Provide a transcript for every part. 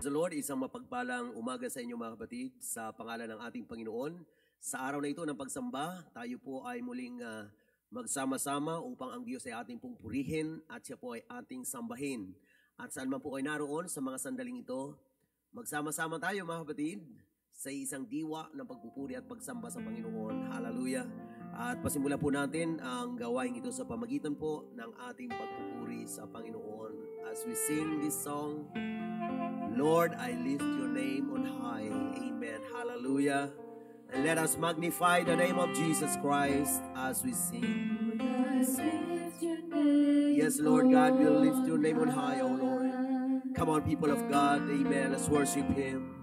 the Lord, isang mapagpalang umaga sa inyo mga kapatid sa pangalan ng ating Panginoon. Sa araw na ito ng pagsamba, tayo po ay muling magsama-sama upang ang Diyos ay ating pong purihin at siya po ay ating sambahin. At saan man po kayo naroon sa mga sandaling ito, magsama-sama tayo mga kapatid sa isang diwa ng pagpupuri at pagsamba sa Panginoon. Hallelujah! At pasimula po natin ang gawain ito sa pamagitan po ng ating pagpupuri sa Panginoon. As we sing this song, Lord, I lift your name on high. Amen. Hallelujah. And let us magnify the name of Jesus Christ as we sing. Yes, Lord God, we'll lift your name on high, O Lord. Come on, people of God. Amen. Let's worship Him.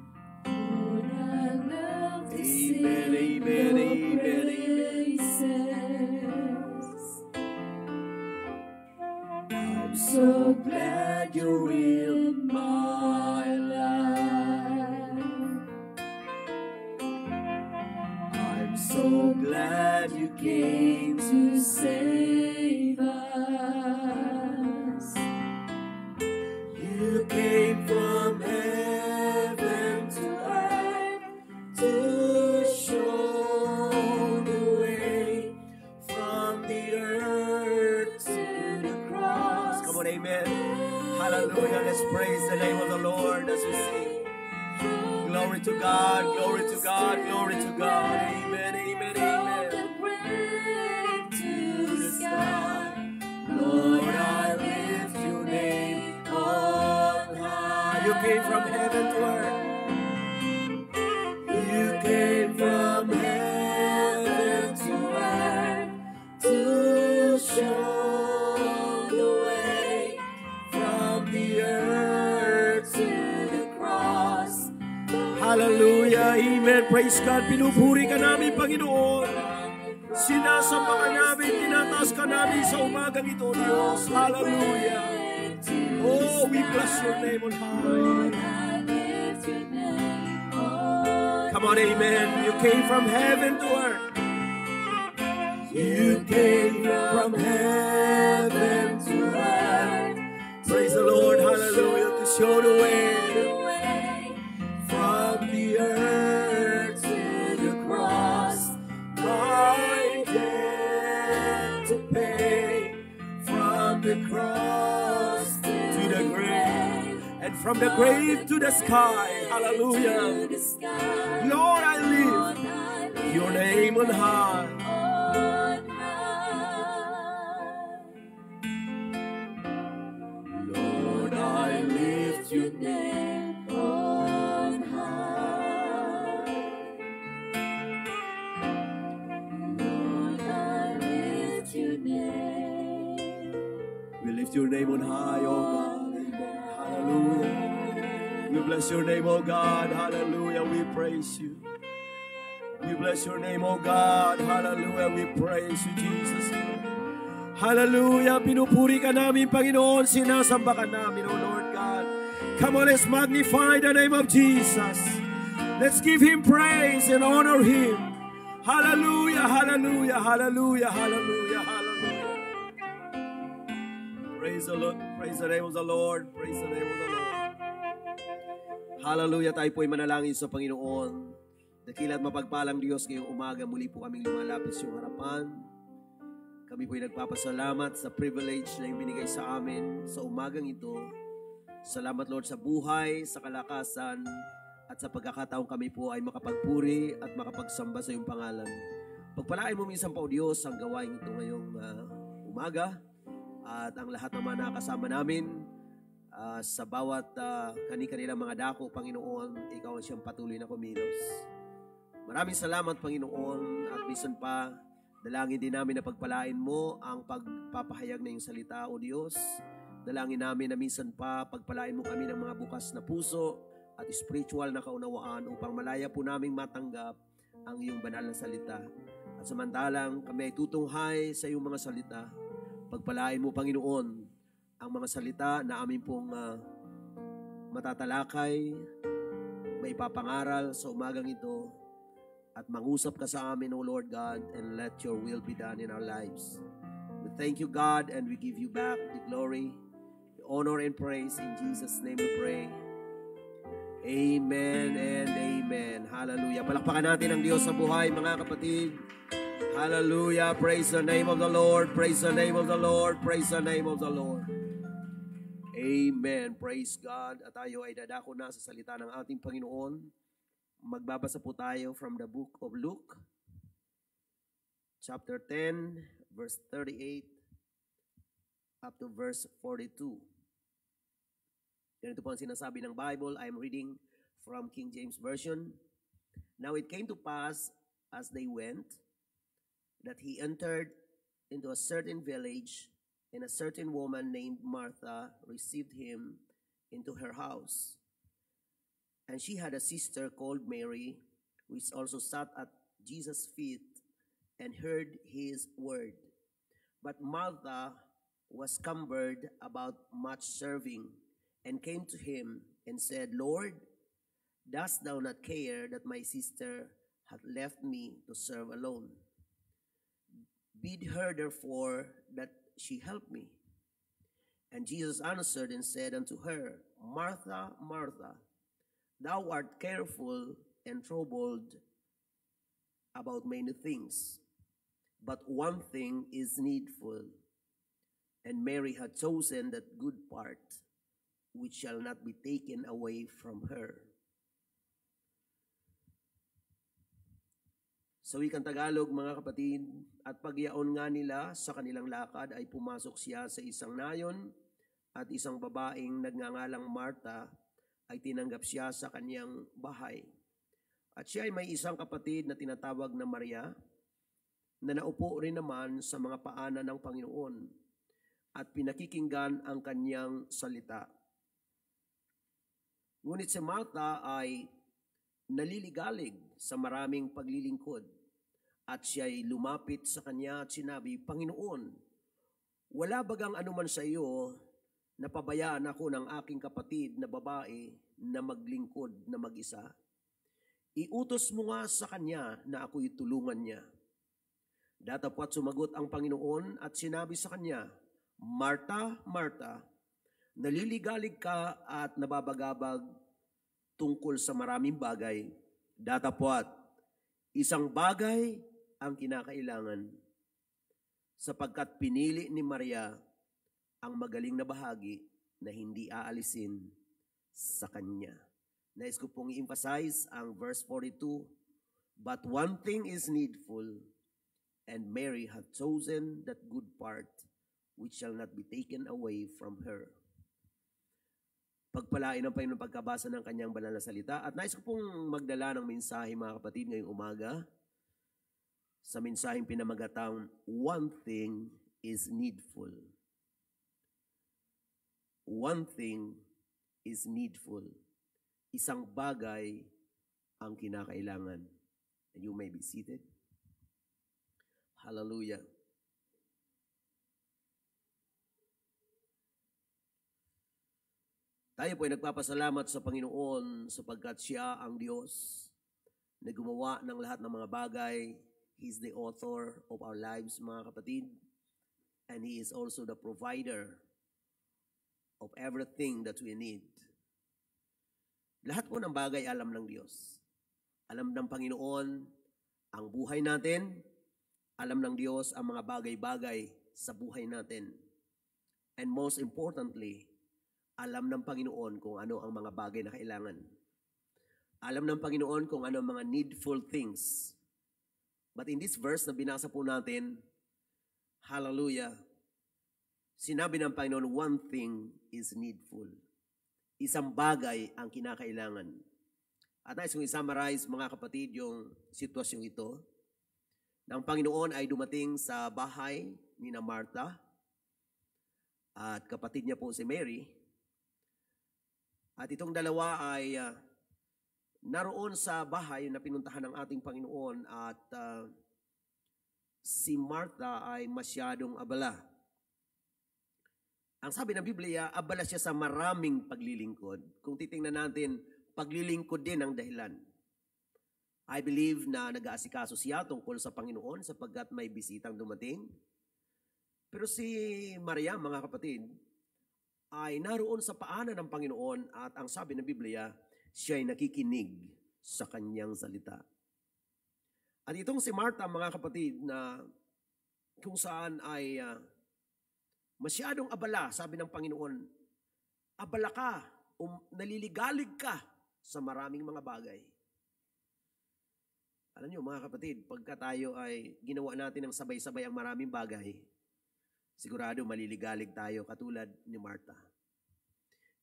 Amen, amen, amen, amen. I'm so glad you're in my life. I'm so glad you came to save us. You came from heaven to earth to show the way from the earth to the cross. Come on, amen. Hallelujah. Let's praise the name of the Lord as we sing. Glory to God, glory to God, glory to God. Amen, amen, amen. To the sky, Lord, I lift your name on high. You came from heaven to earth. You came from heaven to earth to show the way from the earth to the cross. Hallelujah, amen, praise God. Pinupuri ka namin, Panginoon. Sinasamba ka namin, tinataas ka namin sa umagang ito, Diyos. Hallelujah. Oh, we bless your name on high. Come on, amen. You came from heaven to earth. You came from heaven to earth. Praise the Lord, hallelujah, to show the way from the earth to the cross. My debt to pay, from the cross to the grave, and from the grave to the sky. Hallelujah. Lord, I lift your name on high. Lord, I lift your name on high. Lord, I lift your name. We lift your name on high, oh God. Amen. Hallelujah. We bless your name, oh God. Hallelujah. We praise you. We bless your name, oh God. Hallelujah. We praise you, Jesus. Hallelujah. Pinupuri ka namin, Panginoon. Sinasamba ka namin, oh Lord God. Come on, let's magnify the name of Jesus. Let's give Him praise and honor Him. Hallelujah, hallelujah, hallelujah, hallelujah, hallelujah. Praise the Lord. Praise the name of the Lord. Praise the name of the Lord. Hallelujah. Tayo po ay manalangin sa Panginoon. Dakila at mapagpalang Diyos, ngayong umaga muli po kaming lumalapit sa iyong harapan. Kami po ay nagpapasalamat sa privilege na ibinigay sa amin sa umagang ito. Salamat, Lord, sa buhay, sa kalakasan, at sa pagkakataong kami po ay makapagpuri at makapagsamba sa iyong pangalan. Pagpalain mo minsan pa, O Diyos, ang gawain ito ngayong umaga at ang lahat naman nakasama namin sa bawat kani-kanilang mga dako, Panginoon, Ikaw ang siyang patuloy na kumilos. Maraming salamat, Panginoon, at minsan pa, dalangin din namin na pagpalain mo ang pagpapahayag na iyong salita, O Diyos. Dalangin namin na minsan pa, pagpalain mo kami ng mga bukas na puso at spiritual na kaunawaan upang malaya po naming matanggap ang iyong banal na salita. At samantalang kami ay tutunghay sa iyong mga salita, pagpalain mo, Panginoon, ang mga salita na amin pong matatalakay, maipapangaral sa umagang ito, at mangusap ka sa amin, O Lord God, and let your will be done in our lives. We thank you, God, and we give you back the glory, the honor, and praise. In Jesus' name we pray. Amen and amen. Hallelujah. Palakpakan natin ang Diyos sa buhay, mga kapatid. Hallelujah. Praise the name of the Lord. Praise the name of the Lord. Praise the name of the Lord. Amen. Praise God. At tayo ay dadako na sa salita ng ating Panginoon. Magbabasa po tayo from the book of Luke, chapter 10, verse 38 up to verse 42. Ganito po ang sinasabi ng Bible. I'm reading from King James Version. Now it came to pass as they went that he entered into a certain village, and a certain woman named Martha received him into her house. And she had a sister called Mary, which also sat at Jesus' feet and heard his word. But Martha was cumbered about much serving, and came to him and said, Lord, dost thou not care that my sister hath left me to serve alone? Bid her therefore that she help me. And Jesus answered and said unto her, Martha, Martha, thou art careful and troubled about many things, but one thing is needful, and Mary hath chosen that good part, which shall not be taken away from her. Sa wikang Tagalog, mga kapatid, at pagyaon nga nila sa kanilang lakad ay pumasok siya sa isang nayon, at isang babaeng nagngangalang Marta ay tinanggap siya sa kanyang bahay. At siya ay may isang kapatid na tinatawag na Maria, na naupo rin naman sa mga paanan ng Panginoon at pinakikinggan ang kanyang salita. Ngunit si Martha ay naliligalig sa maraming paglilingkod, at siya ay lumapit sa kanya at sinabi, Panginoon, wala bagang anuman sa iyo na pabayaan ako ng aking kapatid na babae na maglingkod na mag-isa? Iutos mo nga sa kanya na ako'y tulungan niya. Datapwat sumagot ang Panginoon at sinabi sa kanya, Marta, Marta, naliligalig ka at nababagabag tungkol sa maraming bagay. Datapwat, isang bagay ang kinakailangan, sapagkat pinili ni Maria ang magaling na bahagi na hindi aalisin sa kanya. Nais ko pong i-emphasize ang verse 42, but one thing is needful, and Mary hath chosen that good part, which shall not be taken away from her. Pagpalain ng Panginoon pagkabasa ng kanyang banal na salita. At nais ko pong magdala ng mensahe, mga kapatid, ngayong umaga, sa mensaheng pinamagatang, one thing is needful. One thing is needful. Isang bagay ang kinakailangan. And you may be seated. Hallelujah. Tayo po ay nagpapasalamat sa Panginoon sapagkat siya ang Diyos na gumawa ng lahat ng mga bagay. He is the author of our lives, mga kapatid. And He is also the provider of everything that we need. Lahat po ng bagay alam ng Diyos. Alam ng Panginoon ang buhay natin. Alam ng Diyos ang mga bagay-bagay sa buhay natin. And most importantly, alam ng Panginoon kung ano ang mga bagay na kailangan. Alam ng Panginoon kung ano ang mga needful things. But in this verse na binasa po natin, hallelujah, sinabi ng Panginoon, one thing is needful. Isang bagay ang kinakailangan. At nais kong i-summarize, mga kapatid, yung sitwasyong ito. Nang Panginoon ay dumating sa bahay ni na Martha at kapatid niya po si Mary. At itong dalawa ay naroon sa bahay na pinuntahan ng ating Panginoon at si Martha ay masyadong abala. Ang sabi ng Biblia, abala siya sa maraming paglilingkod. Kung titingnan natin, paglilingkod din ang dahilan. I believe na nag-aasikaso siya tungkol sa Panginoon sapagkat may bisitang dumating. Pero si Maria, mga kapatid, ay naroon sa paanan ng Panginoon at ang sabi ng Biblia, siya ay nakikinig sa kanyang salita. At itong si Martha, mga kapatid, na kung saan ay masyadong abala, sabi ng Panginoon, abala ka, naliligalig ka sa maraming mga bagay. Alam niyo mga kapatid, pagka tayo ay ginawa natin ng sabay-sabay ang maraming bagay, sigurado maliligalig tayo katulad ni Martha.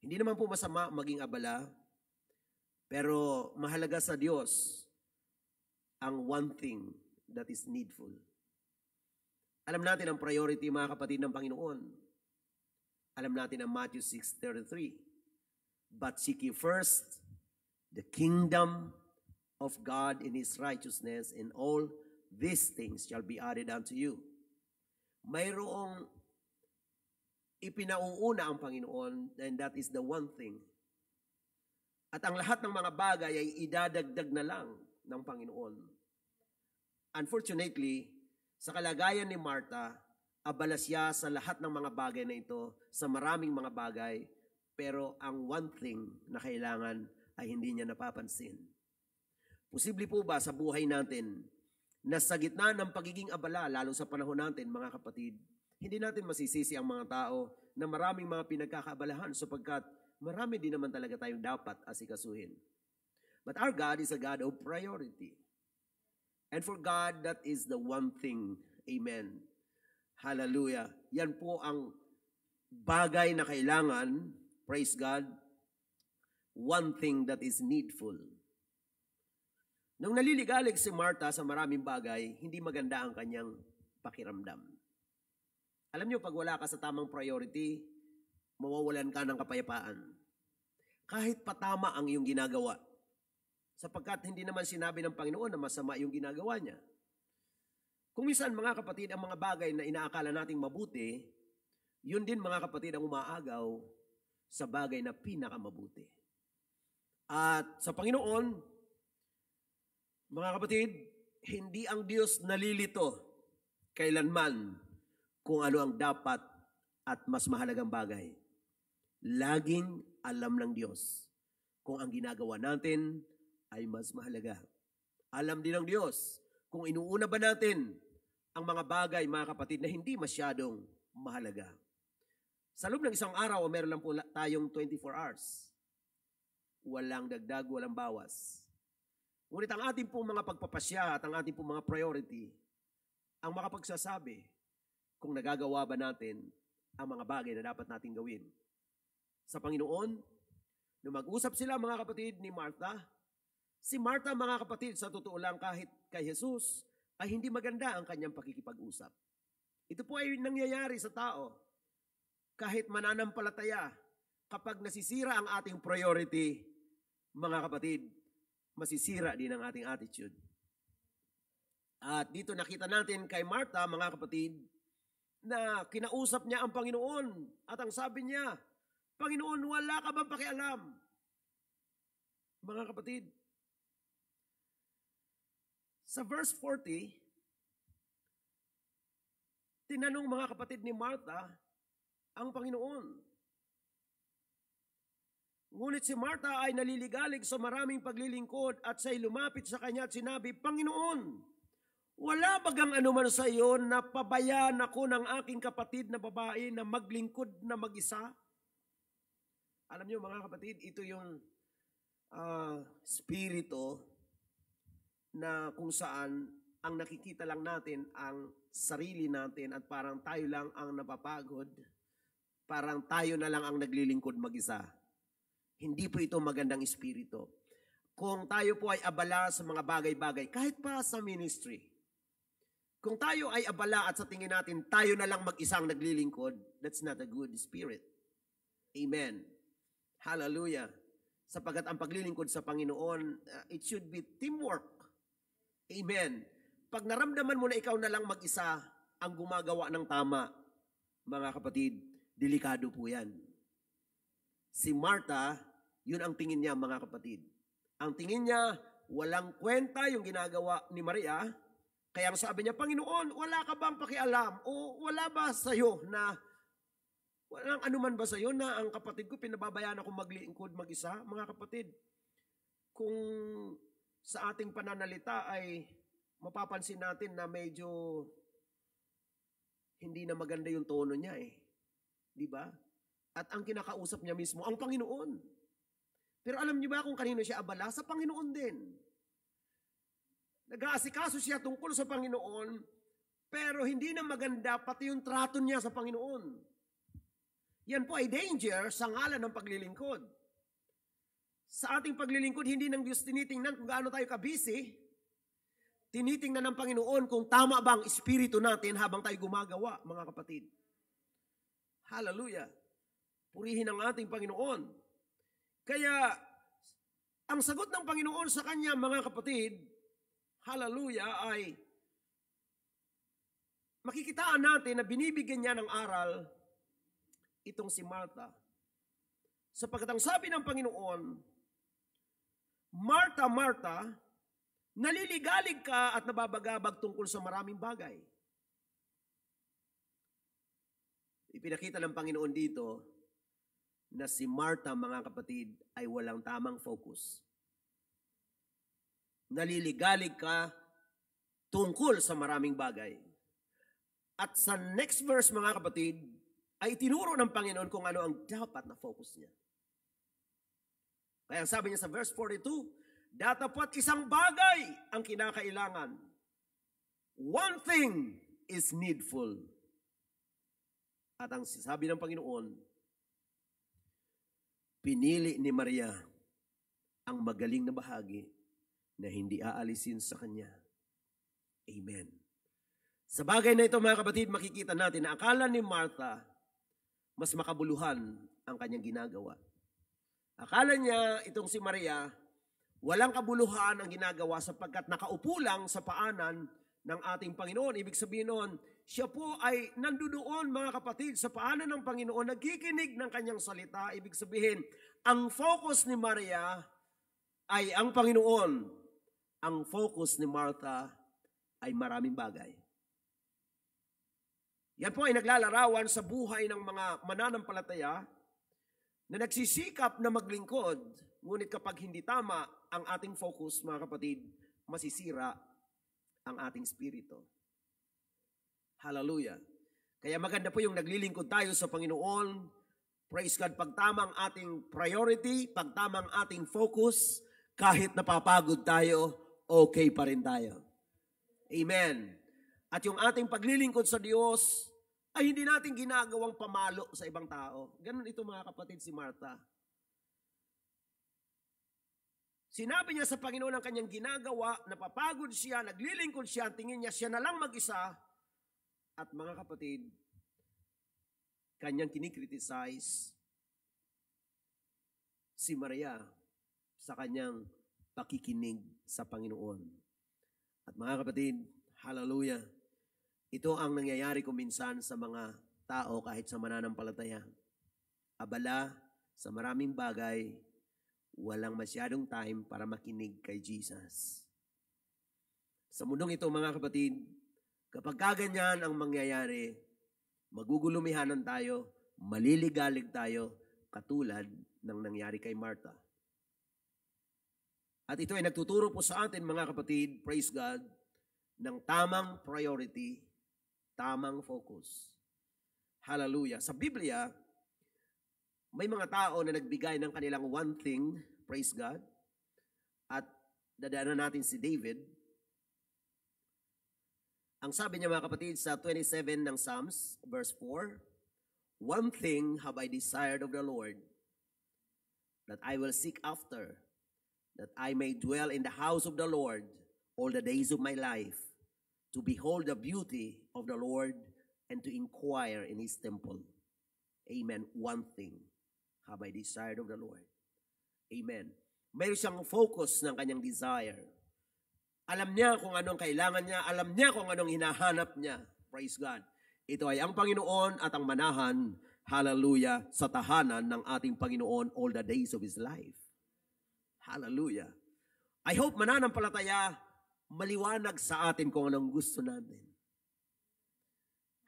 Hindi naman po masama maging abala, pero mahalaga sa Diyos ang one thing that is needful. Alam natin ang priority mga kapatid ng Panginoon. Alam natin ang Matthew 6:33. But seek ye first the kingdom of God in His righteousness, and all these things shall be added unto you. Mayroong ipinauuna ang Panginoon, and that is the one thing. At ang lahat ng mga bagay ay idadagdag na lang ng Panginoon. Unfortunately, sa kalagayan ni Martha, abala siya sa lahat ng mga bagay na ito, sa maraming mga bagay, pero ang one thing na kailangan ay hindi niya napapansin. Posible po ba sa buhay natin na sa gitna ng pagiging abala, lalo sa panahon natin, mga kapatid, hindi natin masisisi ang mga tao na maraming mga pinagkakaabalahan sapagkat marami din naman talaga tayong dapat asikasuhin. But our God is a God of priority. And for God, that is the one thing. Amen. Hallelujah. Yan po ang bagay na kailangan, praise God, one thing that is needful. Nung naliligalig si Martha sa maraming bagay, hindi maganda ang kanyang pakiramdam. Alam niyo, pag wala ka sa tamang priority, mawawalan ka ng kapayapaan. Kahit patama ang iyong ginagawa. Sapagkat hindi naman sinabi ng Panginoon na masama yung ginagawa niya. Kung minsan mga kapatid, ang mga bagay na inaakala nating mabuti, yun din mga kapatid ang umaagaw sa bagay na pinakamabuti. At sa Panginoon, mga kapatid, hindi ang Diyos nalilito kailanman kung ano ang dapat at mas mahalagang bagay. Laging alam ng Diyos kung ang ginagawa natin ay mas mahalaga. Alam din ng Diyos kung inuuna ba natin ang mga bagay, mga kapatid, na hindi masyadong mahalaga. Sa loob ng isang araw, meron lang po tayong 24 hours. Walang dagdag, walang bawas. Ngunit ang ating pong mga pagpapasya at ang ating pong mga priority, ang makapagsasabi kung nagagawa ba natin ang mga bagay na dapat nating gawin. Sa Panginoon, nung mag-usap sila mga kapatid ni Martha, si Martha mga kapatid, sa totoo lang kahit kay Jesus, ay hindi maganda ang kanyang pakikipag-usap. Ito po ay nangyayari sa tao. Kahit mananampalataya, kapag nasisira ang ating priority, mga kapatid, masisira din ang ating attitude. At dito nakita natin kay Martha, mga kapatid, na kinausap niya ang Panginoon. At ang sabi niya, Panginoon, wala ka bang pakialam? Mga kapatid, sa verse 40, tinanong mga kapatid ni Martha ang Panginoon. Ngunit si Martha ay naliligalig sa maraming paglilingkod at siya'y lumapit sa kanya at sinabi, Panginoon, wala bagang anuman sa iyo na pabayaan ako ng aking kapatid na babae na maglingkod na mag-isa? Alam niyo mga kapatid, ito yung spirito na kung saan ang nakikita lang natin ang sarili natin at parang tayo lang ang napapagod, parang tayo na lang ang naglilingkod mag-isa. Hindi po ito magandang espiritu. Kung tayo po ay abala sa mga bagay-bagay, kahit pa sa ministry, kung tayo ay abala at sa tingin natin, tayo na lang mag-isang naglilingkod, that's not a good spirit. Amen. Hallelujah. Sapagkat ang paglilingkod sa Panginoon, it should be teamwork. Amen. Pag naramdaman mo na ikaw na lang mag-isa ang gumagawa ng tama, mga kapatid, delikado po yan. Si Martha, yun ang tingin niya, mga kapatid. Ang tingin niya, walang kwenta yung ginagawa ni Maria. Kaya ang sabi niya, Panginoon, wala ka bang pakialam? O wala ba sa'yo na, walang anuman ba sa'yo na ang kapatid ko pinababayaan ako maglingkod mag-isa? Mga kapatid, kung sa ating pananalita ay mapapansin natin na medyo hindi na maganda yung tono niya eh. Di ba? At ang kinakausap niya mismo, ang Panginoon. Pero alam niyo ba kung kanino siya abala? Sa Panginoon din. Nag-aasikaso siya tungkol sa Panginoon, pero hindi na maganda pati yung trato niya sa Panginoon. Yan po ay danger sa ngalan ng paglilingkod. Sa ating paglilingkod, hindi ng Diyos tinitingnan kung gaano tayo kabisi. Tinitingnan ng Panginoon kung tama ba ang espiritu natin habang tayo gumagawa, mga kapatid. Hallelujah. Purihin ang ating Panginoon. Kaya, ang sagot ng Panginoon sa kanya, mga kapatid, hallelujah, ay makikitaan natin na binibigyan niya ng aral itong si Martha. Sapagkat ang sabi ng Panginoon, Martha, Martha, naliligalig ka at nababagabag tungkol sa maraming bagay. Ipinakita ng Panginoon dito na si Martha, mga kapatid, ay walang tamang focus. Naliligalig ka tungkol sa maraming bagay. At sa next verse, mga kapatid, ay tinuro ng Panginoon kung ano ang dapat na focus niya. Kaya sabi niya sa verse 42, datapat isang bagay ang kinakailangan. One thing is needful. At ang sabi ng Panginoon, pinili ni Maria ang magaling na bahagi na hindi aalisin sa kanya. Amen. Sa bagay na ito, mga kapatid, makikita natin na akala ni Martha mas makabuluhan ang kanyang ginagawa. Akala niya itong si Maria, walang kabuluhan ang ginagawa sapagkat nakaupo lang sa paanan ng ating Panginoon. Ibig sabihin noon, siya po ay nandoon, mga kapatid, sa paanan ng Panginoon, nagkikinig ng kanyang salita. Ibig sabihin, ang focus ni Maria ay ang Panginoon. Ang focus ni Martha ay maraming bagay. Yan po ay naglalarawan sa buhay ng mga mananampalataya na nagsisikap na maglingkod, ngunit kapag hindi tama ang ating focus, mga kapatid, masisira ang ating spirito. Hallelujah. Kaya maganda po yung naglilingkod tayo sa Panginoon. Praise God, pag tamang ating priority, pag tamang ating focus, kahit napapagod tayo, okay pa rin tayo. Amen. At yung ating paglilingkod sa Diyos, ay hindi natin ginagawang pamalo sa ibang tao. Ganun ito, mga kapatid, si Martha. Sinabi niya sa Panginoon ang kanyang ginagawa, napapagod siya, naglilingkod siya, tingin niya siya na lang mag-isa. At mga kapatid, kanyang kinikriticize si Maria sa kanyang pakikinig sa Panginoon. At mga kapatid, hallelujah, ito ang nangyayari kuminsan sa mga tao kahit sa mananampalataya. Abala sa maraming bagay, walang masyadong time para makinig kay Jesus. Sa mundong ito, mga kapatid, kapag kaganyan ang mangyayari, magugulumihanan tayo, maliligalig tayo, katulad ng nangyari kay Martha. At ito ay nagtuturo po sa atin, mga kapatid, praise God, ng tamang priority, tamang focus. Hallelujah. Sa Biblia, may mga tao na nagbigay ng kanilang one thing, praise God, at dadaanan natin si David. Ang sabi niya, mga kapatid, sa 27 ng Psalms, verse 4, one thing have I desired of the Lord, that I will seek after, that I may dwell in the house of the Lord all the days of my life, to behold the beauty of the Lord and to inquire in His temple. Amen. One thing have I desired of the Lord. Amen. Mayroon siyang focus ng kanyang desire. Alam niya kung anong kailangan niya. Alam niya kung anong hinahanap niya. Praise God. Ito ay ang Panginoon at ang manahan, hallelujah, sa tahanan ng ating Panginoon all the days of His life. Hallelujah. I hope mananampalataya, maliwanag sa atin kung anong gusto natin.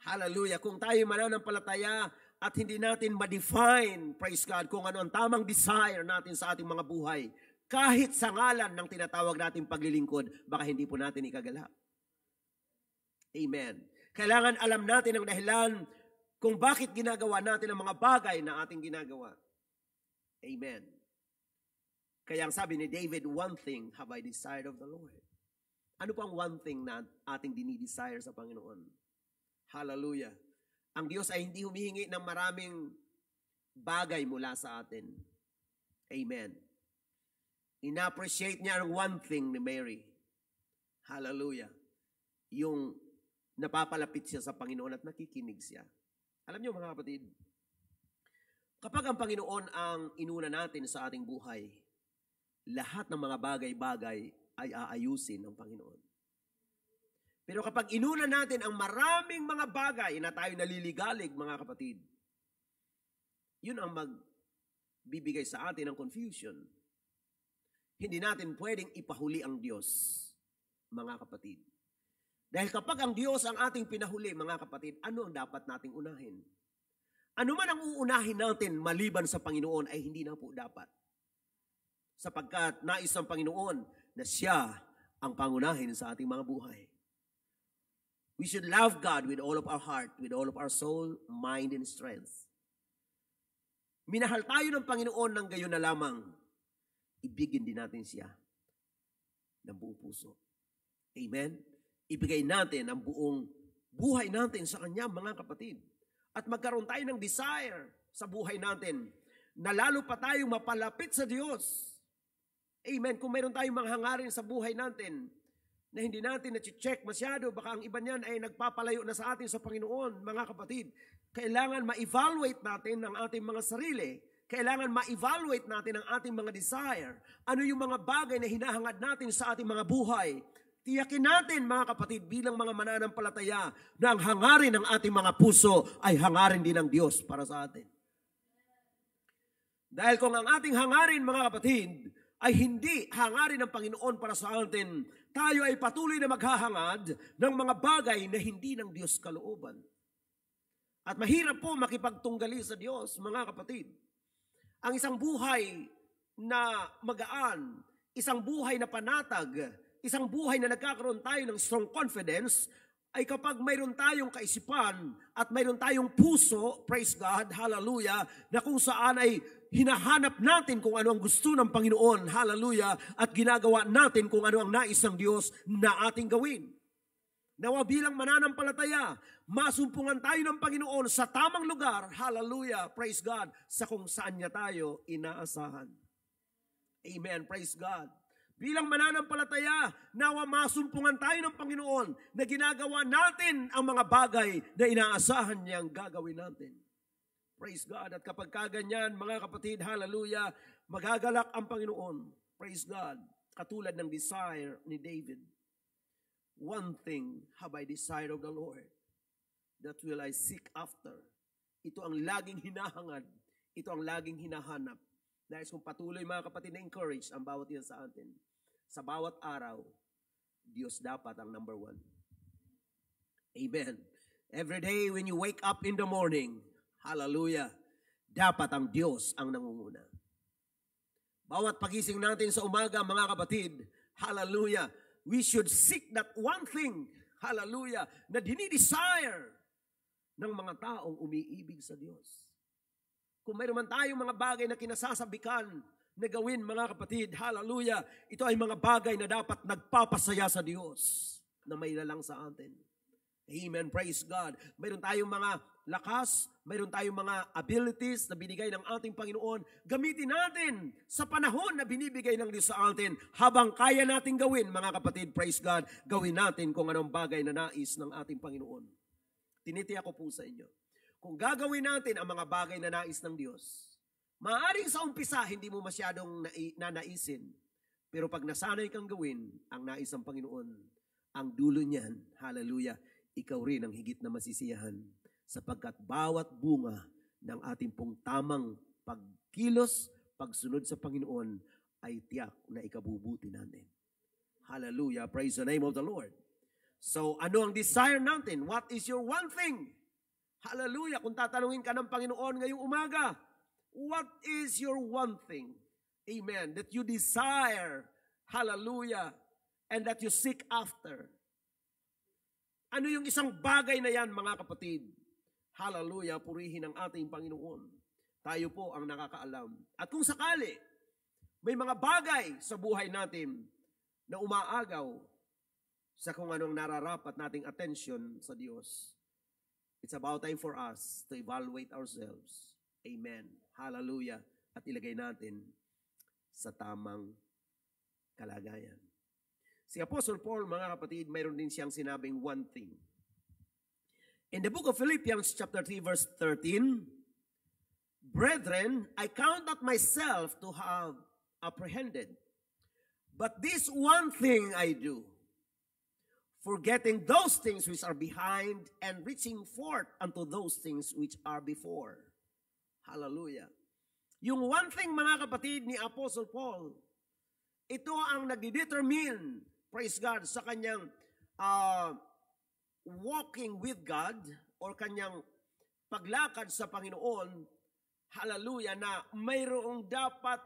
Hallelujah. Kung tayo mananampalataya at hindi natin ma-define, praise God, kung ano ang tamang desire natin sa ating mga buhay, kahit sa ngalan ng tinatawag nating paglilingkod, baka hindi po natin ikagalak. Amen. Kailangan alam natin ang dahilan kung bakit ginagawa natin ang mga bagay na ating ginagawa. Amen. Kaya ang sabi ni David, one thing have I desired of the Lord. Ano po ang one thing na ating dinidesire sa Panginoon? Hallelujah. Ang Diyos ay hindi humihingi ng maraming bagay mula sa atin. Amen. Ina-appreciate niya ang one thing ni Mary. Hallelujah. Yung napapalapit siya sa Panginoon at nakikinig siya. Alam niyo mga kapatid, kapag ang Panginoon ang inuna natin sa ating buhay, lahat ng mga bagay-bagay ay aayusin ng Panginoon. Pero kapag inuna natin ang maraming mga bagay na tayo naliligalig, mga kapatid, yun ang magbibigay sa atin ng confusion. Hindi natin pwedeng ipahuli ang Diyos, mga kapatid. Dahil kapag ang Diyos ang ating pinahuli, mga kapatid, ano ang dapat nating unahin? Ano man ang uunahin natin maliban sa Panginoon ay hindi na po dapat. Sapagkat nais ng Panginoon na siya ang pangunahin sa ating mga buhay. We should love God with all of our heart, with all of our soul, mind, and strength. Minahal tayo ng Panginoon ng gayon na lamang, ibigin din natin siya ng buong puso. Amen? Ibigay natin ang buong buhay natin sa Kanya, mga kapatid. At magkaroon tayo ng desire sa buhay natin na lalo pa tayong mapalapit sa Diyos. Amen. Kung mayroon tayong mga hangarin sa buhay natin na hindi natin na-check masyado, baka ang iba niyan ay nagpapalayo na sa atin sa Panginoon, mga kapatid. Kailangan ma-evaluate natin ang ating mga sarili. Kailangan ma-evaluate natin ang ating mga desire. Ano yung mga bagay na hinahangad natin sa ating mga buhay. Tiyakin natin, mga kapatid, bilang mga mananampalataya na ang hangarin ng ating mga puso ay hangarin din ng Diyos para sa atin. Dahil kung ang ating hangarin, mga kapatid, ay hindi hangarin ng Panginoon para sa atin, tayo ay patuloy na maghahangad ng mga bagay na hindi ng Diyos kalooban. At mahirap po makipagtunggali sa Diyos, mga kapatid. Ang isang buhay na magaan, isang buhay na panatag, isang buhay na nagkakaroon tayo ng strong confidence ay kapag mayroon tayong kaisipan at mayroon tayong puso, praise God, hallelujah, na kung saan ay hinahanap natin kung ano ang gusto ng Panginoon, hallelujah, at ginagawa natin kung ano ang nais ng Diyos na ating gawin. Nawa bilang mananampalataya, masumpungan tayo ng Panginoon sa tamang lugar, hallelujah, praise God, sa kung saan niya tayo inaasahan. Amen, praise God. Bilang mananampalataya, nawa masumpungan tayo ng Panginoon na ginagawa natin ang mga bagay na inaasahan niyang gagawin natin. Praise God. At kapag kaganyan, mga kapatid, hallelujah, magagalak ang Panginoon. Praise God. Katulad ng desire ni David. One thing have I desired of the Lord, that will I seek after. Ito ang laging hinahangad. Ito ang laging hinahanap. Nais kong patuloy, mga kapatid, na encourage ang bawat isa sa atin. Sa bawat araw, Diyos dapat ang number one. Amen. Every day when you wake up in the morning, hallelujah, dapat ang Diyos ang nangunguna. Bawat pagising natin sa umaga, mga kapatid, hallelujah, we should seek that one thing, hallelujah, na dinidesire ng mga taong umiibig sa Diyos. Kung mayroon man tayong mga bagay na kinasasabikan na gawin, mga kapatid, hallelujah, ito ay mga bagay na dapat nagpapasaya sa Diyos na may lalang sa atin. Amen, praise God. Mayroon tayong mga lakas, mayroon tayong mga abilities na binigay ng ating Panginoon. Gamitin natin sa panahon na binibigay ng Diyos sa atin. Habang kaya natin gawin, mga kapatid, praise God, gawin natin kung anong bagay na nais ng ating Panginoon. Tinitiyak ko po sa inyo. Kung gagawin natin ang mga bagay na nais ng Diyos, maaaring sa umpisa, hindi mo masyadong nanaisin. Pero pag nasanay kang gawin ang nais ng Panginoon, ang dulo niyan, hallelujah, ikaw rin ang higit na masisiyahan. Sapagkat bawat bunga ng ating pong tamang pagkilos, pagsunod sa Panginoon, ay tiyak na ikabubuti natin. Hallelujah, praise the name of the Lord. So, ano ang desire natin? What is your one thing? Hallelujah, kung tatanungin ka ng Panginoon ngayong umaga, what is your one thing? Amen. That you desire. Hallelujah. And that you seek after. Ano yung isang bagay na yan, mga kapatid? Hallelujah. Purihin ang ating Panginoon. Tayo po ang nakakaalam. At kung sakali, may mga bagay sa buhay natin na umaagaw sa kung anong nararapat nating attention sa Diyos. It's about time for us to evaluate ourselves. Amen. Hallelujah. At ilagay natin sa tamang kalagayan. Si Apostle Paul, mga kapatid, mayroon din siyang sinabing one thing. In the book of Philippians chapter 3 verse 13, Brethren, I count not myself to have apprehended, but this one thing I do, forgetting those things which are behind and reaching forth unto those things which are before. Hallelujah. Yung one thing, mga kapatid, ni Apostle Paul, ito ang nagdedetermine, praise God, sa kanyang walking with God or kanyang paglakad sa Panginoon, hallelujah, na mayroong dapat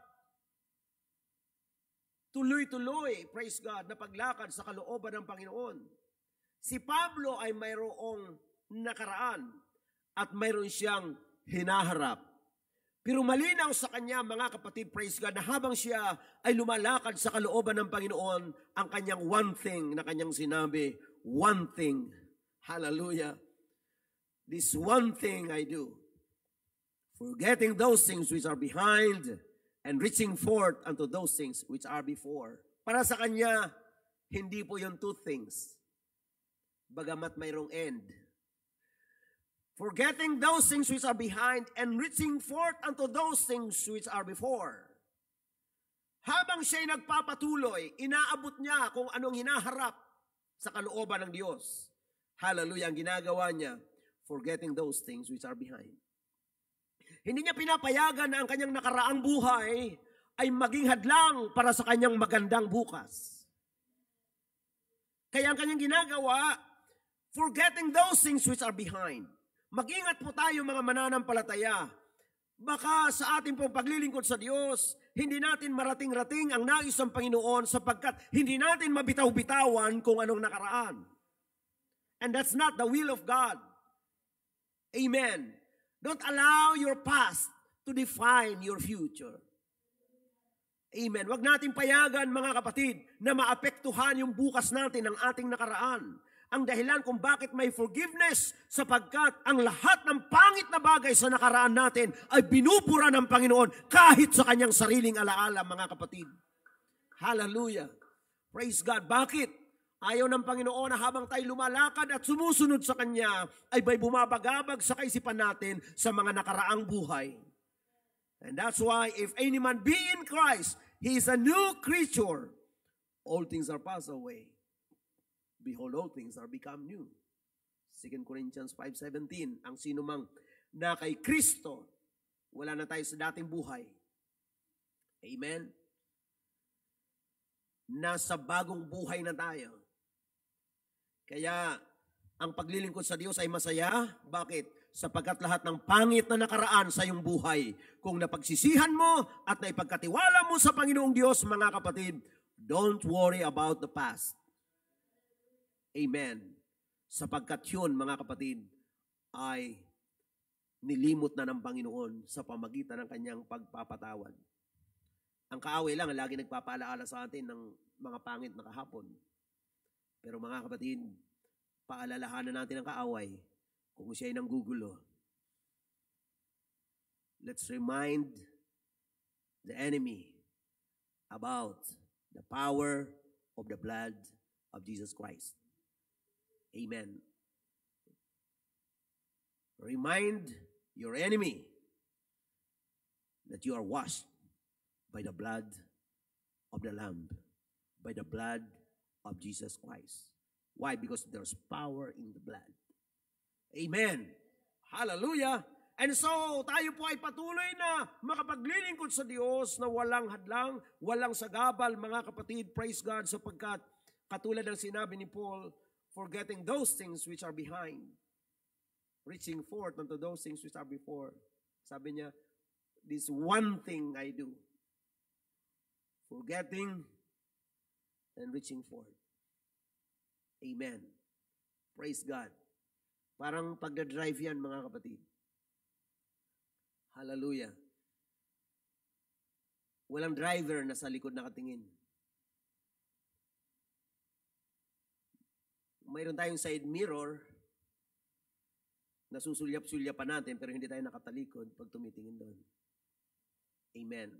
tuloy-tuloy, praise God, na paglakad sa kalooban ng Panginoon. Si Pablo ay mayroong nakaraan at mayroon siyang hinaharap. Pero malinaw sa kanya, mga kapatid, praise God, na habang siya ay lumalakad sa kalooban ng Panginoon, ang kanyang one thing na kanyang sinabi, one thing, hallelujah, this one thing I do, forgetting those things which are behind and reaching forth unto those things which are before. Para sa kanya, hindi po yung two things, bagamat mayroong end. Forgetting those things which are behind and reaching forth unto those things which are before. Habang siya'y nagpapatuloy, inaabot niya kung anong hinaharap sa kalooban ng Diyos. Hallelujah, ang ginagawa niya, forgetting those things which are behind. Hindi niya pinapayagan na ang kanyang nakaraang buhay ay maging hadlang para sa kanyang magandang bukas. Kaya ang kanyang ginagawa, forgetting those things which are behind. Mag-ingat po tayo, mga mananampalataya. Baka sa ating pong paglilingkod sa Diyos, hindi natin marating-rating ang nais ng Panginoon sapagkat hindi natin mabitaw-bitawan kung anong nakaraan. And that's not the will of God. Amen. Don't allow your past to define your future. Amen. Huwag natin payagan, mga kapatid, na maapektuhan yung bukas natin ng ating nakaraan. Ang dahilan kung bakit may forgiveness, sapagkat ang lahat ng pangit na bagay sa nakaraan natin ay binubura ng Panginoon kahit sa kanyang sariling alaala, mga kapatid. Hallelujah. Praise God. Bakit? Ayaw ng Panginoon na habang tayo lumalakad at sumusunod sa Kanya, ay may bumabagabag sa kaisipan natin sa mga nakaraang buhay. And that's why, if any man be in Christ, he is a new creature. All things are passed away. Behold, all things are become new. 2 Corinthians 5:17, ang sino mang na kay Kristo, wala na tayo sa dating buhay. Amen? Nasa bagong buhay na tayo. Kaya, ang paglilingkod sa Diyos ay masaya. Bakit? Sapagkat lahat ng pangit na nakaraan sa iyong buhay, kung napagsisihan mo at naipagkatiwala mo sa Panginoong Diyos, mga kapatid, don't worry about the past. Amen. Sapagkat yun, mga kapatid, ay nilimot na ng Panginoon sa pamagitan ng kanyang pagpapatawad. Ang kaaway lang, lagi nagpapaalaala sa atin ng mga pangit na kahapon. Pero mga kapatid, paalalahanan natin ang kaaway kung siya ay nanggugulo. Let's remind the enemy about the power of the blood of Jesus Christ. Amen. Remind your enemy that you are washed by the blood of the Lamb, by the blood of Jesus Christ. Why? Because there's power in the blood. Amen. Hallelujah. And so, tayo po ay patuloy na makapaglilingkod sa Diyos na walang hadlang, walang sagabal, mga kapatid. Praise God, sapagkat katulad ng sinabi ni Paul, forgetting those things which are behind, reaching forth unto those things which are before. Sabi niya, this one thing I do. forgetting and reaching forward. Amen. Praise God. Parang pagdadrive yan, mga kapatid. Hallelujah. Walang driver na sa likod nakatingin. Mayroon tayong side mirror na susulyap-sulyapan natin pero hindi tayo nakatalikod pag tumitingin doon. Amen.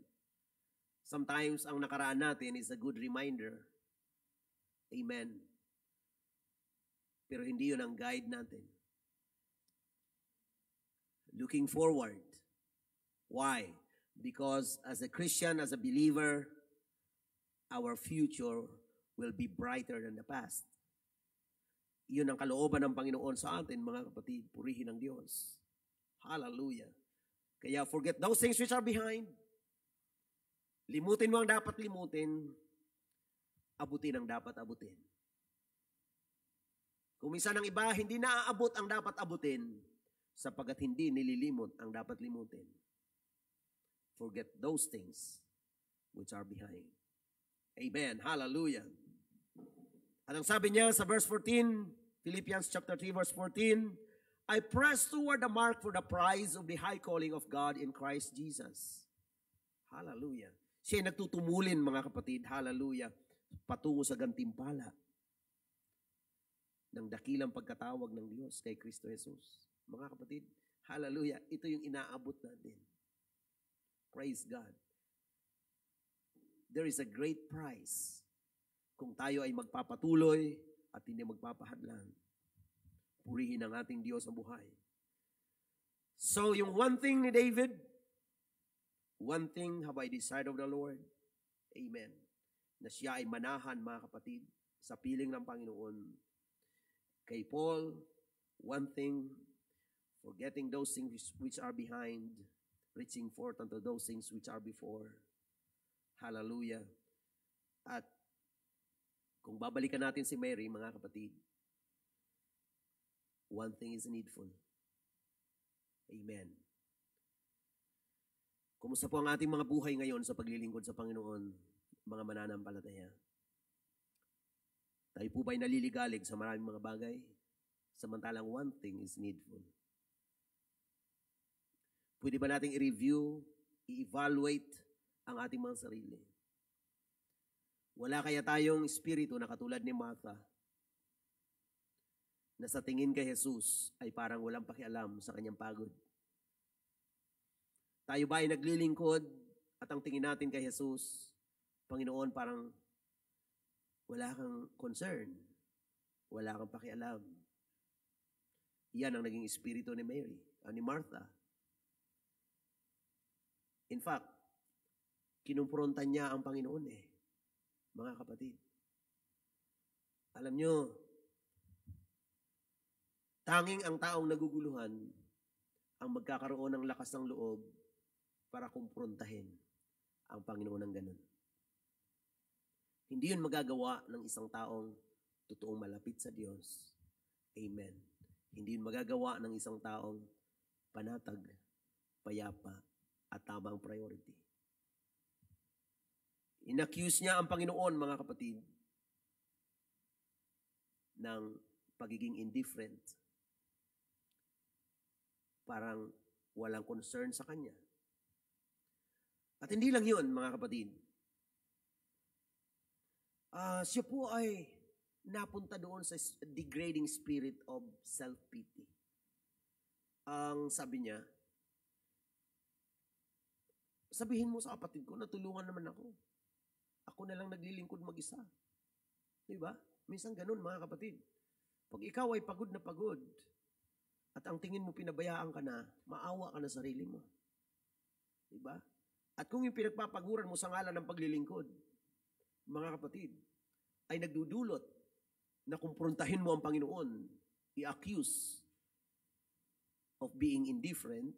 Sometimes ang nakaraan natin is a good reminder. Amen. Pero hindi yun ang guide natin. Looking forward. Why? Because as a Christian, as a believer, our future will be brighter than the past. Iyon ang kalooban ng Panginoon sa atin, mga kapatid. Purihin ang Diyos. Hallelujah. Kaya forget those things which are behind. Limutin mo ang dapat limutin. Abutin ang dapat abutin. Kung minsan ang iba, hindi naaabot ang dapat abutin sapagkat hindi nililimot ang dapat limutin. Forget those things which are behind. Amen. Hallelujah. At ang sabi niya sa verse 14, Philippians chapter 3 verse 14, I press toward the mark for the prize of the high calling of God in Christ Jesus. Hallelujah. Siya ay nagtutumulin, mga kapatid, hallelujah, patungo sa gantimpala ng dakilang pagkatawag ng Diyos kay Kristo Jesus. Mga kapatid, hallelujah, ito yung inaabot natin. Praise God. There is a great prize kung tayo ay magpapatuloy at hindi magpapahadlang. Purihin ang ating Diyos ang buhay. So, yung one thing ni David, one thing have I desired of the Lord. Amen. Na siya ay manahan, mga kapatid, sa piling ng Panginoon. Kay Paul, one thing, forgetting those things which are behind, reaching forth unto those things which are before. Hallelujah. At kung babalikan natin si Mary, mga kapatid, one thing is needful. Amen. Kumusta po ang ating mga buhay ngayon sa paglilingkod sa Panginoon, mga mananampalataya? Tayo po ba'y naliligalig sa maraming mga bagay? Samantalang one thing is needful. Pwede ba nating i-review, i-evaluate ang ating mga sarili? Wala kaya tayong espiritu na katulad ni Martha na sa tingin kay Jesus ay parang walang pakialam sa kanyang pagod? Tayo ba ay naglilingkod at ang tingin natin kay Jesus, Panginoon, parang wala kang concern, wala kang pakialam? Yan ang naging espiritu ni Mary, ni Martha. In fact, kinumprontan niya ang Panginoon mga kapatid. Alam nyo, tanging ang taong naguguluhan ang magkakaroon ng lakas ng loob para kumprontahin ang Panginoon ng ganun. Hindi yun magagawa ng isang taong totoong malapit sa Diyos. Amen. Hindi yun magagawa ng isang taong panatag, payapa, at tamang priority. In-accuse niya ang Panginoon, mga kapatid, ng pagiging indifferent. Parang walang concern sa kanya. At hindi lang yun, mga kapatid. Siya po ay napunta doon sa degrading spirit of self-pity. Ang sabi niya, sabihin mo sa kapatid ko, natulungan naman ako. Ako na lang naglilingkod mag-isa. Diba? Minsan ganun, mga kapatid. Pag ikaw ay pagod na pagod, at ang tingin mo pinabayaan ka na, maawa ka na sarili mo. Diba? At kung yung pinagpapaguran mo sa ngalan ng paglilingkod, mga kapatid, ay nagdudulot na kumprontahin mo ang Panginoon, i-accuse of being indifferent,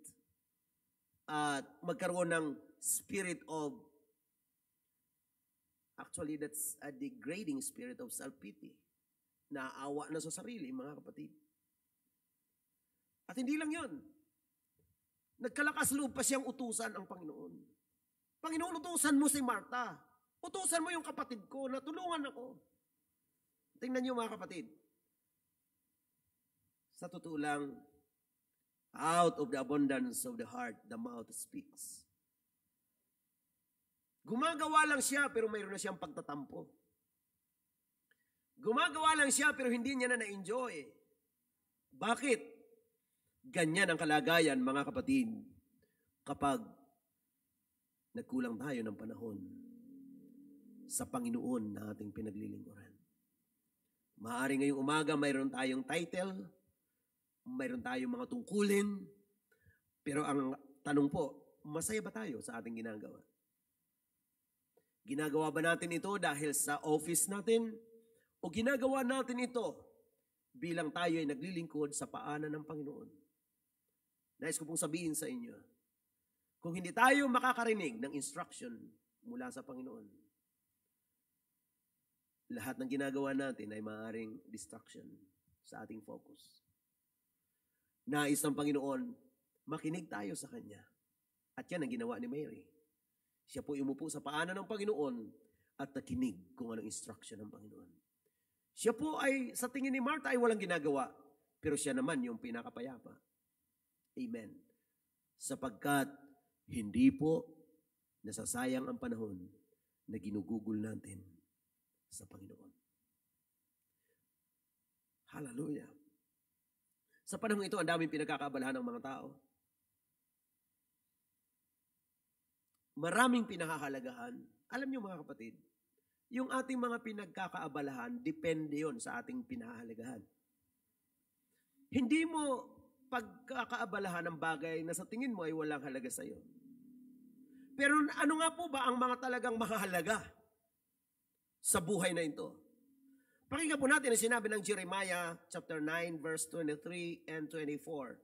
at magkaroon ng spirit of, actually that's a degrading spirit of self-pity. Naawa na sa sarili, mga kapatid. At hindi lang yun. Nagkalakas loob pa siyang utusan ang Panginoon. Panginoon, utusan mo si Martha. Utusan mo yung kapatid ko na tulungan ako. Tingnan niyo mga kapatid. Sa totoo lang, out of the abundance of the heart, the mouth speaks. Gumagawa lang siya pero mayroon na siyang pagtatampo. Gumagawa lang siya pero hindi niya na na-enjoy. Bakit? Ganyan ang kalagayan, mga kapatid, kapag nagkulang tayo ng panahon sa Panginoon na ating pinaglilingkuran. Maaari ngayong umaga mayroon tayong title, mayroon tayong mga tungkulin, pero ang tanong po, masaya ba tayo sa ating ginagawa? Ginagawa ba natin ito dahil sa office natin? O ginagawa natin ito bilang tayo ay naglilingkod sa paanan ng Panginoon? Nais ko pong sabihin sa inyo, kung hindi tayo makakarinig ng instruction mula sa Panginoon, lahat ng ginagawa natin ay maaaring distraction sa ating focus. Nais ng Panginoon, makinig tayo sa Kanya. At yan ang ginawa ni Mary. Siya po umupo sa paanan ng Panginoon at nakinig kung anong instruction ng Panginoon. Siya po ay, sa tingin ni Martha, ay walang ginagawa. Pero siya naman yung pinakapayapa. Amen. Sapagkat hindi po nasasayang ang panahon na ginugugol natin sa Panginoon. Hallelujah. Sa panahon ito, ang daming pinagkakaabalahan ng mga tao. Maraming pinahahalagahan. Alam niyo mga kapatid, yung ating mga pinagkakaabalahan, depende yon sa ating pinahahalagahan. Hindi mo pagkakaabalahan ng bagay na sa tingin mo ay walang halaga sa iyo. Pero ano nga po ba ang mga talagang mahalaga sa buhay na ito? Pakinggan po natin ang sinabi ng Jeremiah chapter 9 verse 23 and 24.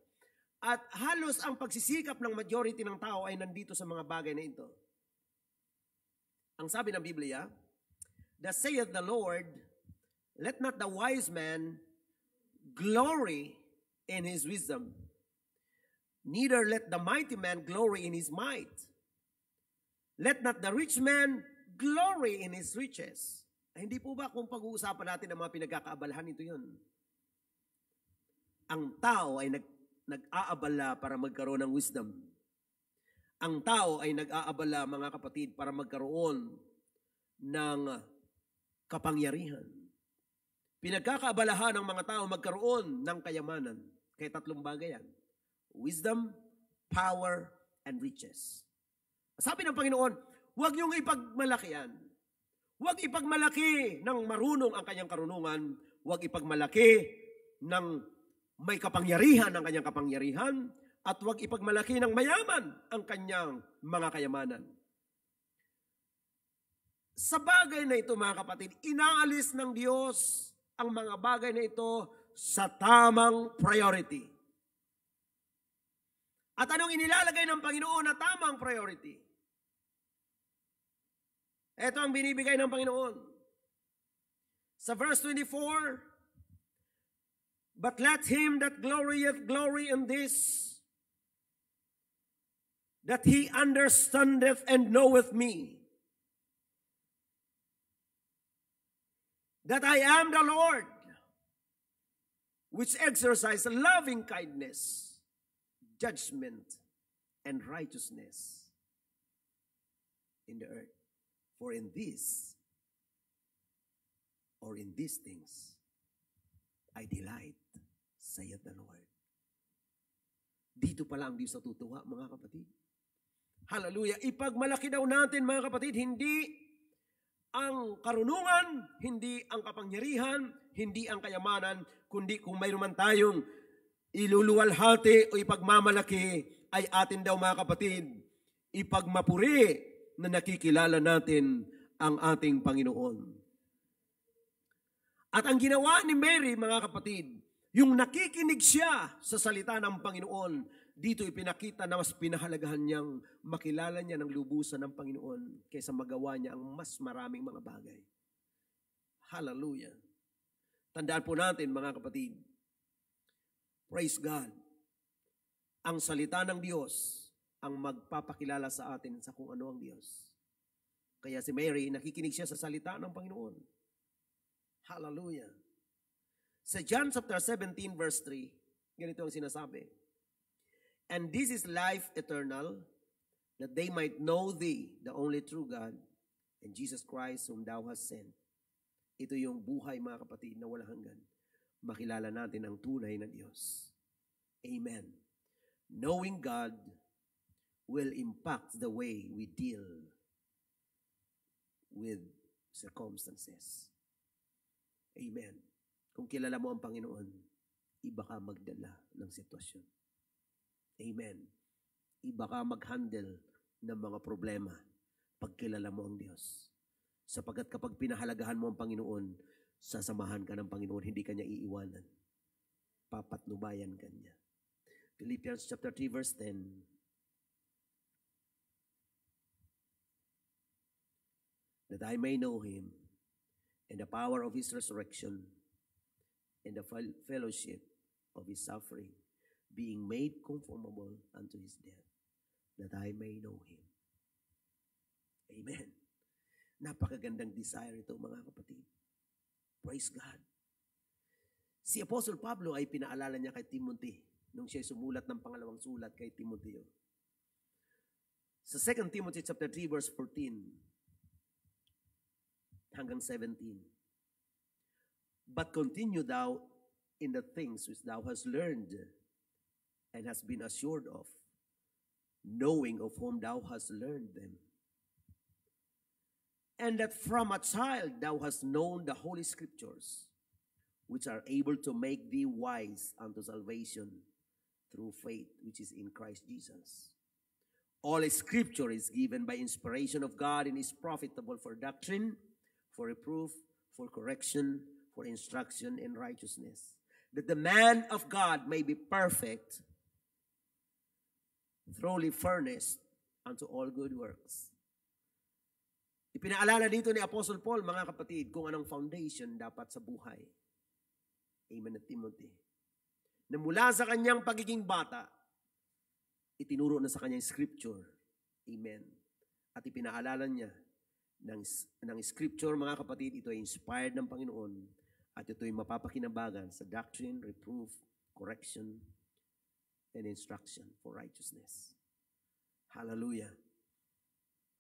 At halos ang pagsisikap ng majority ng tao ay nandito sa mga bagay na ito. Ang sabi ng Biblia, "Thus saith the Lord, let not the wise man glory in his wisdom, neither let the mighty man glory in his might. Let not the rich man glory in his riches." Hindi po ba kung pag-uusapan natin ang mga pinagkakaabalahan, ito yun? Ang tao ay nag-aabala para magkaroon ng wisdom. Ang tao ay nag-aabala, mga kapatid, para magkaroon ng kapangyarihan. Pinagkakaabalahan ng mga tao magkaroon ng kayamanan. Kaya tatlong bagay yan: wisdom, power, and riches. Sabi ng Panginoon, huwag niyong ipagmalaki yan. Huwag ipagmalaki ng marunong ang kanyang karunungan. Huwag ipagmalaki ng may kapangyarihan ang kanyang kapangyarihan. At huwag ipagmalaki ng mayaman ang kanyang mga kayamanan. Sa bagay na ito, mga kapatid, inaalis ng Diyos ang mga bagay na ito sa tamang priority. At anong inilalagay ng Panginoon na tamang priority? Ito ang binibigay ng Panginoon. Sa verse 24, "But let him that glorieth glory in this, that he understandeth and knoweth me, that I am the Lord, which exercise loving kindness, judgment, and righteousness in the earth. For in this, or in these things, I delight, saith the Lord." Dito pala ang Diyos natutuwa, mga kapatid. Hallelujah. Ipagmalaki daw natin, mga kapatid, hindi ang karunungan, hindi ang kapangyarihan, hindi ang kayamanan, kundi kung mayroon man tayong iluluwalhati o ipagmamalaki, ay atin daw, mga kapatid, ipagmapuri na nakikilala natin ang ating Panginoon. At ang ginawa ni Mary, mga kapatid, yung nakikinig siya sa salita ng Panginoon, dito ipinakita na mas pinahalagahan niyang makilala niya ng lubusan ng Panginoon kaysa magawa niya ang mas maraming mga bagay. Hallelujah. Tandaan po natin, mga kapatid, praise God, ang salita ng Diyos ang magpapakilala sa atin sa kung ano ang Diyos. Kaya si Mary, nakikinig siya sa salita ng Panginoon. Hallelujah. Sa John chapter 17 verse 3, ganito ang sinasabi. And this is life eternal, that they might know thee, the only true God, and Jesus Christ whom thou hast sent. Ito yung buhay, mga kapatid, na walang hanggan. Makilala natin ang tunay na Diyos. Amen. Knowing God will impact the way we deal with circumstances. Amen. Kung kilala mo ang Panginoon, iba ka magdala ng sitwasyon. Amen. Iba ka mag-handle ng mga problema pag kilala mo ang Diyos. Sapagkat kapag pinahalagahan mo ang Panginoon, sasamahan ka ng Panginoon, hindi ka niya iiwanan. Papatnubayan ka niya. Philippians chapter 3 verse 10. That I may know Him and the power of His resurrection and the fellowship of His suffering, being made conformable unto His death, that I may know Him. Amen. Napakagandang desire ito, mga kapatid. Praise God. Si Apostle Pablo ay pinaalala niya kay Timothy nung siya sumulat ng pangalawang sulat kay Timothy. Sa 2 Timothy chapter 3 verse 14 hanggang 17. But continue thou in the things which thou hast learned and hast been assured of, knowing of whom thou hast learned them, and that from a child thou hast known the Holy Scriptures, which are able to make thee wise unto salvation through faith which is in Christ Jesus. All Scripture is given by inspiration of God and is profitable for doctrine, for reproof, for correction, for instruction in righteousness, that the man of God may be perfect, thoroughly furnished unto all good works. Ipinaalala dito ni Apostle Paul, mga kapatid, kung anong foundation dapat sa buhay. Amen, Timothy. Na mula sa kanyang pagiging bata, itinuro na sa kanyang scripture. Amen. At ipinaalala niya ng scripture, mga kapatid, ito ay inspired ng Panginoon at ito ay mapapakinabangan sa doctrine, reproof, correction, and instruction for righteousness. Hallelujah.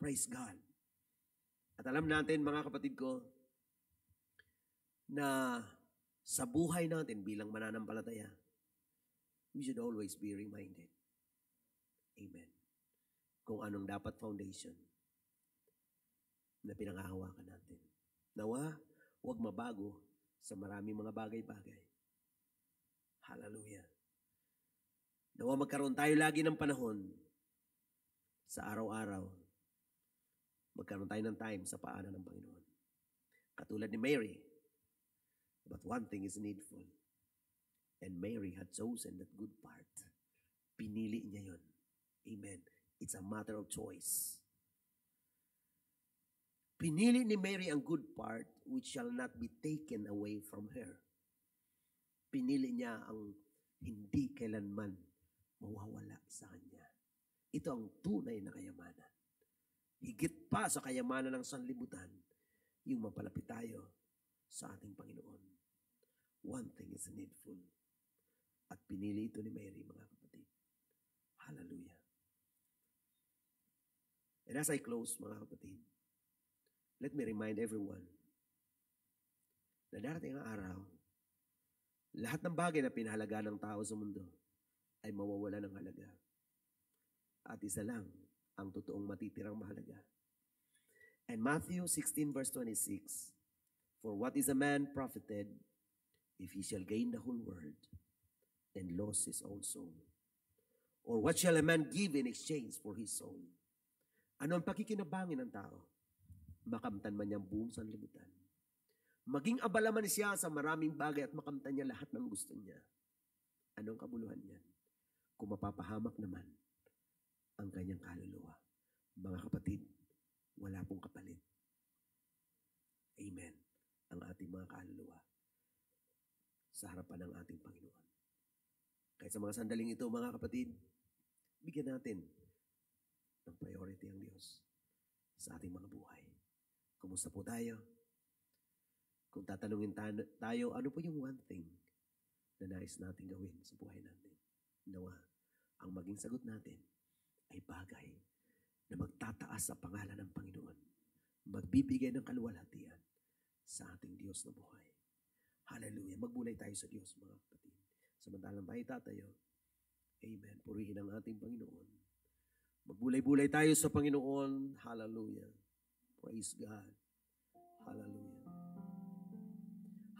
Praise God. At alam natin, mga kapatid ko, na sa buhay natin bilang mananampalataya, we should always be reminded. Amen. Kung anong dapat foundation na pinangahawakan natin. Nawa, huwag mabago sa maraming mga bagay-bagay. Hallelujah. Nawa magkaroon tayo lagi ng panahon sa araw-araw. Magkaroon tayo ng time sa paanan ng Panginoon. Katulad ni Mary. But one thing is needful. And Mary had chosen that good part. Pinili niya yon. Amen. It's a matter of choice. Pinili ni Mary ang good part which shall not be taken away from her. Pinili niya ang hindi kailanman mawawala sa kanya. Ito ang tunay na kayamanan. Higit pa sa kayamanan ng sanlibutan, yung mapalapit tayo sa ating Panginoon. One thing is needful. At pinili ito ni Mary, mga kapatid. Hallelujah. And as I close, mga kapatid, let me remind everyone na darating ang araw, lahat ng bagay na pinahalaga ng tao sa mundo ay mawawala ng halaga. At isa lang ang totoong matitirang mahalaga. And Matthew 16 verse 26, for what is a man profited if he shall gain the whole world and lose his own soul? Or what shall a man give in exchange for his soul? Ano ang pakikinabangin ng tao? Makamtan man niya ang buong sanlibutan. Maging abala man siya sa maraming bagay at makamtan niya lahat ng gusto niya. Anong kabuluhan niyan? Kung mapapahamak naman ang kanyang kaluluwa. Mga kapatid, wala pong kapalit. Amen. Ang ating mga kaluluwa sa harapan ng ating Panginoon. Kaya sa mga sandaling ito, mga kapatid, bigyan natin ng priority ang Diyos. sa ating mga buhay. Kumusta po tayo? Kung tatanungin tayo, ano po yung one thing na nais natin gawin sa buhay natin? Nawa, ang maging sagot natin ay bagay na magtataas sa pangalan ng Panginoon, magbibigay ng kaluwalhatian sa ating Diyos na buhay. Hallelujah. Magbulay tayo sa Diyos, mga kapatid. Samantalang tayo tatayo. Amen. Purihin ang ating Panginoon. Magbulay-bulay tayo sa Panginoon. Hallelujah. Praise God. Hallelujah.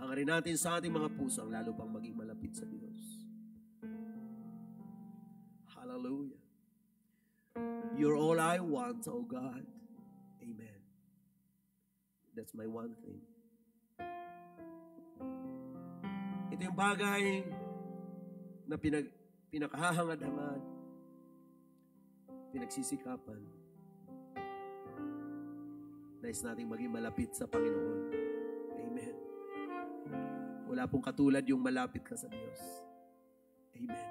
Hangarin natin sa ating mga puso ang lalo pang maging malapit sa Diyos. Hallelujah. You're all I want, oh God. Amen. That's my one thing. Ito yung bagay na pinakahahangad-hangad, pinagsisikapan. Nais nating maging malapit sa Panginoon. Amen. Wala pong katulad yung malapit ka sa Diyos. Amen.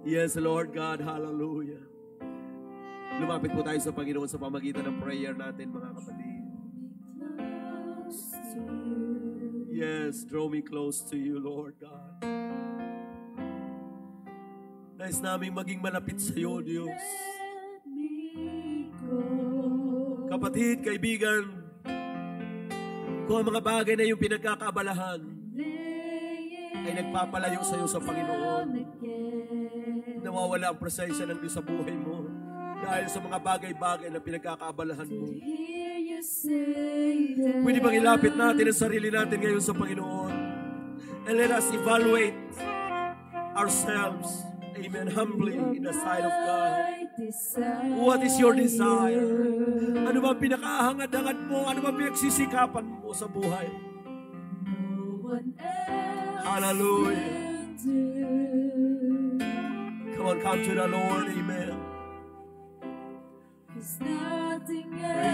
Yes, Lord God. Hallelujah. Lumapit po tayo sa Panginoon sa pamagitan ng prayer natin, mga kapatid. Yes, draw me close to you, Lord God. Nais namin maging malapit sa iyo, Diyos. Kapatid, kaibigan, kung ang mga bagay na yung pinagkakaabalahan ay nagpapalayo sa iyo sa Panginoon, nawawala ang presensya ng Diyos sa buhay mo dahil sa mga bagay-bagay na pinagkakaabalahan mo. Pwede bang ilapit natin ang sarili natin ngayon sa Panginoon? And let us evaluate ourselves, amen, humbly in the sight of God. What is your desire? Ano ba pinakahangad-hangad mo? Ano ba pinagsisikapan mo sa buhay? Hallelujah. Come on, come to the Lord, amen. Praise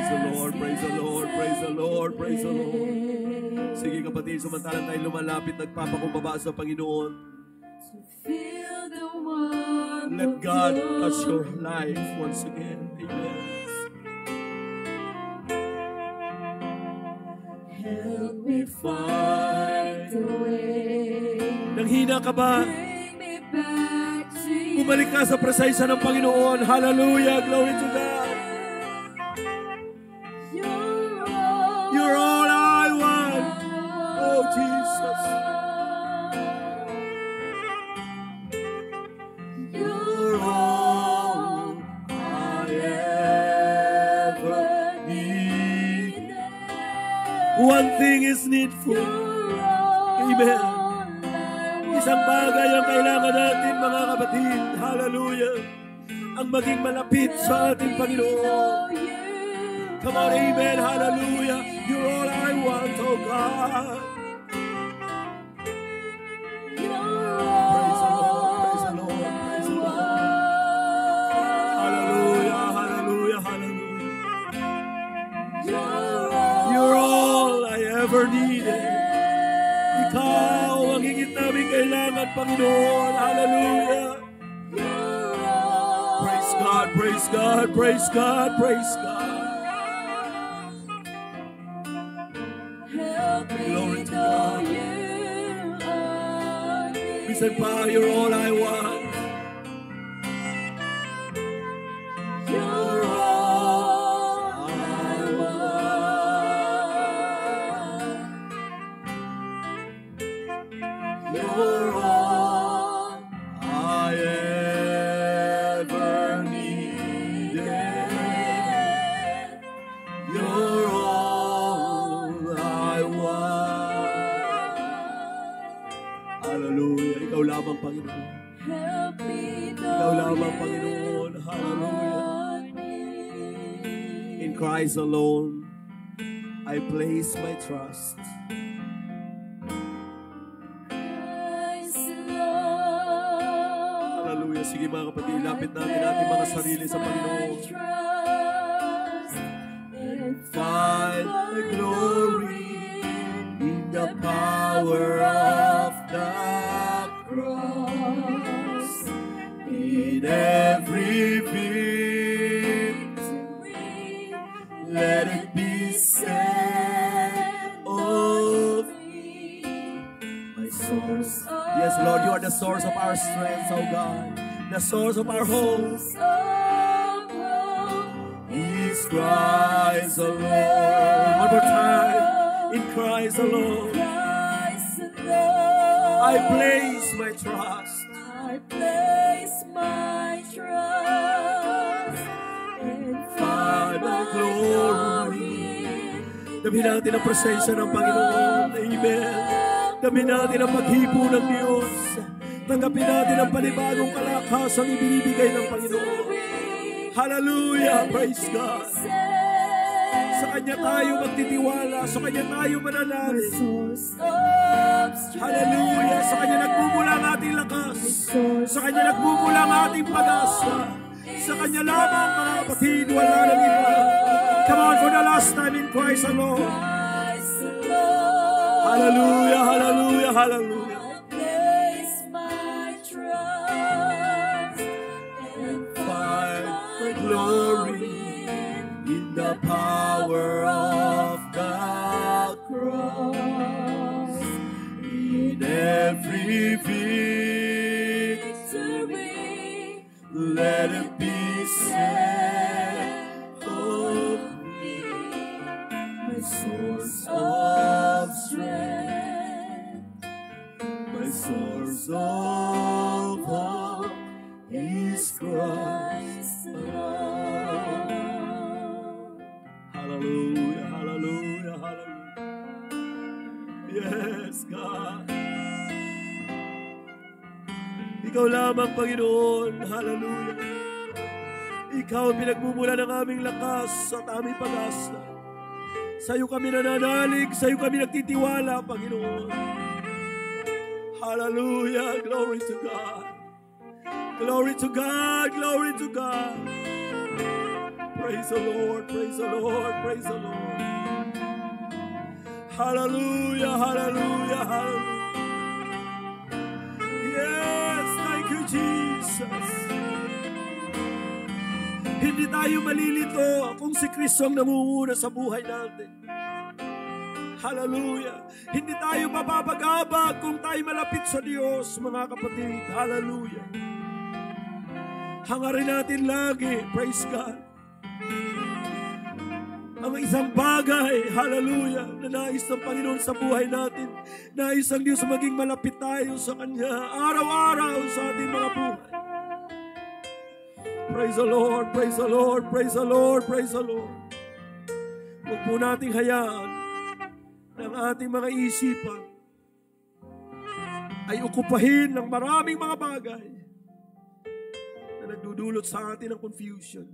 the Lord, praise the Lord, praise the Lord, praise the Lord. Sige kapatid, samantalang tayo lumalapit, nagpapakumbaba sa Panginoon. Let God touch your life once again. Amen. Help me find the way. Nanghina ka ba? Bumalik ka sa presensya ng Panginoon. Hallelujah, glory to God. You're all I want. Oh, Jesus. You're all I ever need. One thing is needful. Amen. Isang bagay ang kailangan natin, mga kapatid. Hallelujah. Ang maging malapit sa ating Panginoon. Come on, amen. Hallelujah. You're all I want, oh God. Praise the Lord, praise the Lord, praise the Lord. Hallelujah, hallelujah, hallelujah. You're all I ever needed. Ikaw ang higit namin kailangan, Panginoon. Hallelujah. Praise God, praise God, praise God, praise God. Glory to God. We said, Pa, you're all I want. You're all I want. You're all I ever needed. You're all I want. Hallelujah. Ikaw lamang, Panginoon. Ikaw lamang, Panginoon. Hallelujah. In Christ alone, I place my trust. Hallelujah. Sige mga kapatid, lapit natin ating mga sarili sa Panginoon. Find the glory in the power of the cross, in every victory Yes, Lord, you are the source of our strength, oh God. The source of our hope is Christ alone. One more time. In Christ alone. I place my trust. And find my glory. Dami natin ang presensya ng Panginoon. Amen. Dami natin ang paghipo ng Diyos. Tanggapin natin ang panibagong kalakasang ibinibigay ng Panginoon. Hallelujah! Praise God! Sa Kanya tayo magtitiwala. Sa Kanya tayo mananalig. Hallelujah! Sa Kanya nagmumula ang ating lakas. Sa Kanya nagmumula ang ating pag-asa. Sa Kanya lamang, mga kapatid, wala nang iba. Come on, for the last time in Christ alone. Hallelujah! Hallelujah! Hallelujah! Glory in the power of the cross, in every victory, let it be said of me, my source of strength, my source of hope is Christ alone. Hallelujah, hallelujah, hallelujah. Yes, God. Ikaw lamang, Panginoon. Hallelujah. Ikaw ang pinagmumula ng aming lakas at aming pag-asa. Sa'yo kami nananalig, sa'yo kami nagtitiwala, Panginoon. Hallelujah, glory to God. Glory to God, glory to God. Praise the Lord, praise the Lord, praise the Lord. Hallelujah, hallelujah, hallelujah. Yes, thank you, Jesus. Hindi tayo malilito kung si Kristo ang namumuna sa buhay natin. Hallelujah. Hindi tayo mapapagabag kung tayo malapit sa Diyos, mga kapatid. Hallelujah. Hangarin natin lagi, praise God. Ang isang bagay, hallelujah, na nais ng Panginoon sa buhay natin. Nais ang Diyos maging malapit tayo sa Kanya araw-araw sa ating mga buhay. Praise the Lord, praise the Lord, praise the Lord, praise the Lord. Huwag po nating hayaan ng ating mga isipan ay okupahin ng maraming mga bagay na nagdudulot sa atin ng confusion.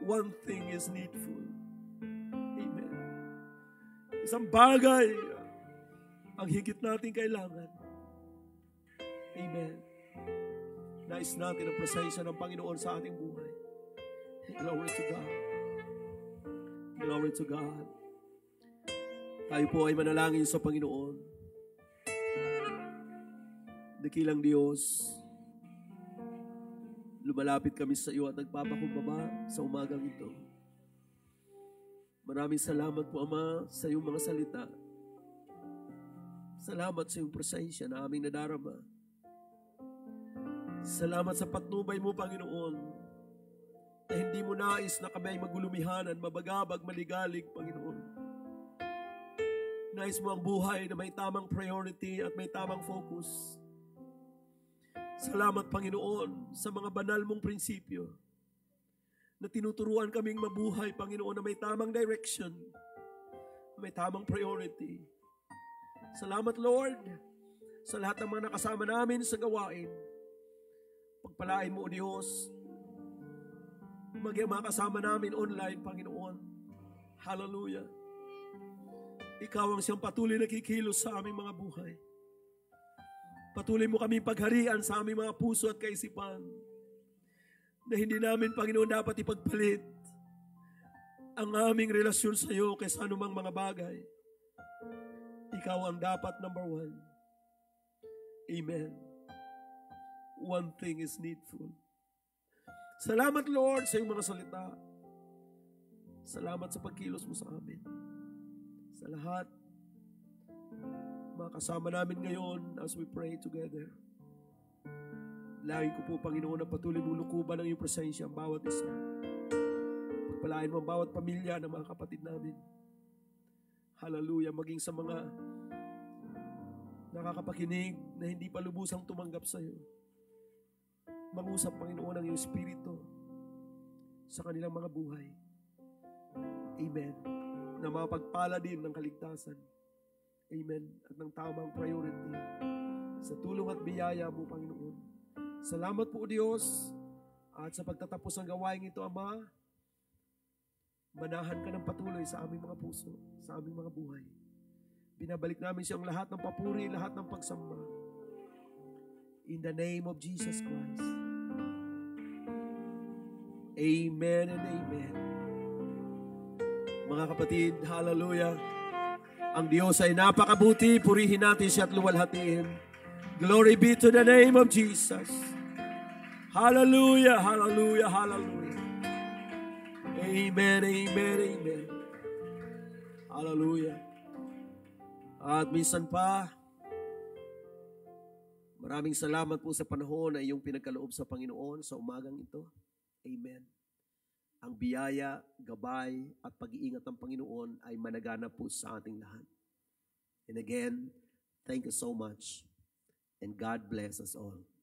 One thing is needful. Amen. Isang bagay ang higit natin kailangan. Amen. Nais natin ang presensya ng Panginoon sa ating buhay. Glory to God. Glory to God. Tayo po ay manalangin sa Panginoon. Dakilang Diyos, lumalapit kami sa iyo at nagpapakumbaba sa umagang ito. Maraming salamat po, Ama, sa iyong mga salita. Salamat sa iyong presensya na aming nadarama. Salamat sa patnubay mo, Panginoon, na hindi mo nais na kami ay magulumihanan, mabagabag, maligalig, Panginoon. Nais mo ang buhay na may tamang priority at may tamang focus. Salamat, Panginoon, sa mga banal mong prinsipyo na tinuturuan kaming mabuhay, Panginoon, na may tamang direction, may tamang priority. Salamat, Lord, sa lahat ng mga nakasama namin sa gawain. Pagpalain mo, O Diyos, mga kasama namin online, Panginoon. Hallelujah. Ikaw ang siyang patuloy na kikilos sa aming mga buhay. Patuloy mo kami pagharian sa aming mga puso at kaisipan na hindi namin, Panginoon, dapat ipagpalit ang aming relasyon sa iyo kaysa anumang mga bagay. Ikaw ang dapat number one. Amen. One thing is needful. Salamat, Lord, sa iyong mga salita. Salamat sa pagkilos mo sa amin. Sa lahat makasama namin ngayon as we pray together. Lagi ko po, Panginoon, na patuloy mong lukuban ng iyong presensya ang bawat isa. Pagpalain mo ang bawat pamilya ng mga kapatid namin. Hallelujah. Maging sa mga nakakapakinig na hindi pa lubusang tumanggap sa iyo. Mangusap, Panginoon, ang iyong Espiritu sa kanilang mga buhay. Amen. Na mapagpala din ng kaligtasan. Amen. At ng tamang priority. Sa tulong at biyaya mo, Panginoon. Salamat po, Diyos. At sa pagtatapos ng gawain ito, Ama, manahan ka ng patuloy sa aming mga puso, sa aming mga buhay. Binabalik namin siyang lahat ng papuri, lahat ng pagsamba. In the name of Jesus Christ. Amen and amen. Mga kapatid, hallelujah. Ang Diyos ay napakabuti. Purihin natin siya at luwalhatiin. Glory be to the name of Jesus. Hallelujah, hallelujah, hallelujah. Amen, amen, amen. Hallelujah. At minsan pa, maraming salamat po sa panahon na iyong pinagkaloob sa Panginoon sa umagang ito. Amen. Ang biyaya, gabay, at pag-iingat ng Panginoon ay managanap po sa ating lahat. And again, thank you so much. And God bless us all.